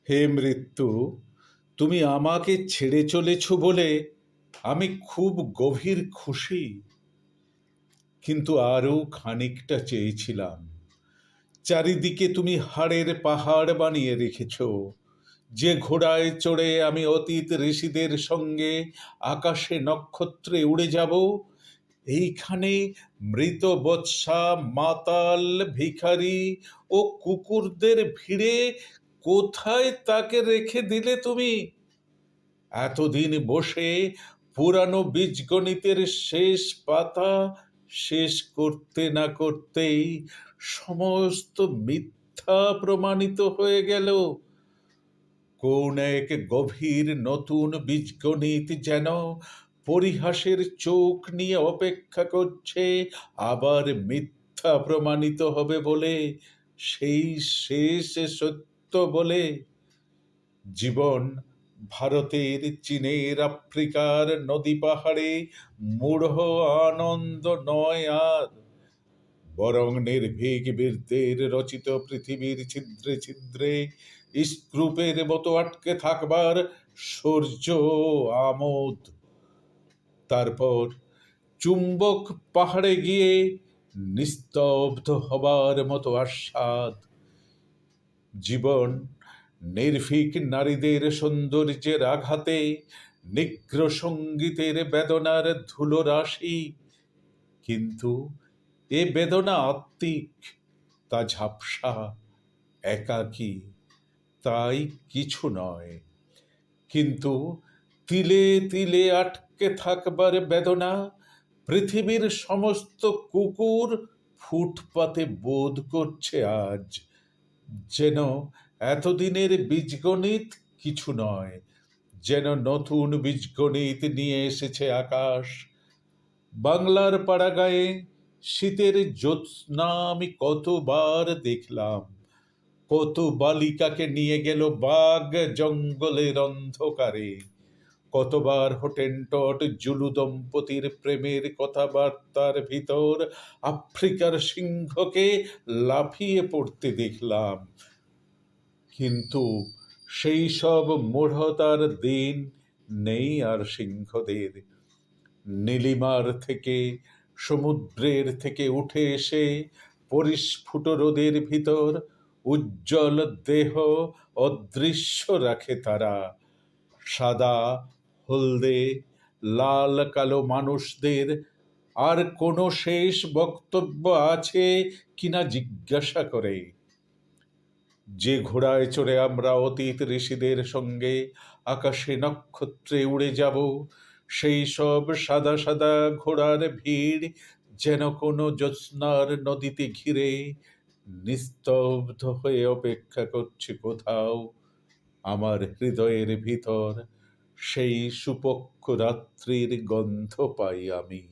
হে মৃত্যু, তুমি আমাকে ছেড়ে চলেছ বলে আমি খুব গভীর খুশি, কিন্তু আরও খানিকটা চেয়েছিলাম। চারিদিকে তুমি হাড়ের পাহাড় বানিয়ে রেখেছ, যে ঘোড়ায় চড়ে আমি অতীত ঋষিদের সঙ্গে আকাশে নক্ষত্রে উড়ে যাব। এইখানে মৃত বৎসা, মাতাল, ভিখারি ও কুকুরদের ভিড়ে কোথায় তাকে রেখে দিলে তুমি? এতদিন বসে পুরানো বীজগণিতের শেষ পাতা শেষ করতে না করতেই সমস্ত মিথ্যা প্রমাণিত হয়ে গেল। কোন এক গভীর নতুন বীজগণিত যেন পরিহাসের চোখ নিয়ে অপেক্ষা করছে আবার মিথ্যা প্রমাণিত হবে বলে, সেই শেষ সত্য বলে। জীবন ভারতের, চীনের, আফ্রিকার নদী পাহাড়ে মূঢ় আনন্দ নয় আর, বরং নির্ভীক বীরদের রচিত পৃথিবীর ছিদ্রে ছিদ্রে স্ক্রুপের মতো আটকে থাকবার সূর্য আমোদ। তারপর চুম্বক পাহাড়ে গিয়ে নিস্তব্ধ হবার মতো আস্বাদ। জীবন নির্ভীক নারীদের সৌন্দর্যের আঘাতে, নিগ্র সঙ্গীতের বেদনার ধুলো রাশি, কিন্তু এ বেদনা আত্মিক, তা ঝাপসা, একাকী, তাই কিছু নয়। কিন্তু তিলে তিলে আটকে থাকবার বেদনা পৃথিবীর সমস্ত কুকুর ফুটপাতে বোধ করছে আজ, যেন এতদিনের বীজগণিত কিছু নয়, যেন নতুন বীজগণিত নিয়ে এসেছে আকাশ। বাংলার পাড়াগাঁয়ে শীতের জ্যোৎস্না আমি কতবার দেখলাম, কত বালিকাকে নিয়ে গেল বাঘ জঙ্গলের অন্ধকারে, কতবার হোটেনটট জুলু দম্পতির প্রেমের কথাবার্তার ভিতর আফ্রিকার সিংহকে লাফিয়ে পড়তে দেখলাম। কিন্তু সেই সব মূঢ়তার দিন নেই আর সিংহদের। নীলিমার থেকে, সমুদ্রের থেকে উঠে এসে পরিস্ফুট রোদের ভিতর উজ্জ্বল দেহ অদৃশ্য রাখে তারা। সাদা, হলদে, লাল কালো মানুষদের আর কোনো শেষ বক্তব্য আছে কিনা জিজ্ঞাসা করে। যে ঘোড়ায় চড়ে আমরা অতীত ঋষিদের সঙ্গে আকাশে নক্ষত্রে উড়ে যাব, সেই সব সাদা সাদা ঘোড়ার ভিড় যেন কোনো জ্যোৎস্নার নদীতে ঘিরে নিস্তব্ধ হয়ে অপেক্ষা করছে কোথাও। আমার হৃদয়ের ভিতর সেই সুপক্ষ রাত্রির গন্ধ পাই আমি।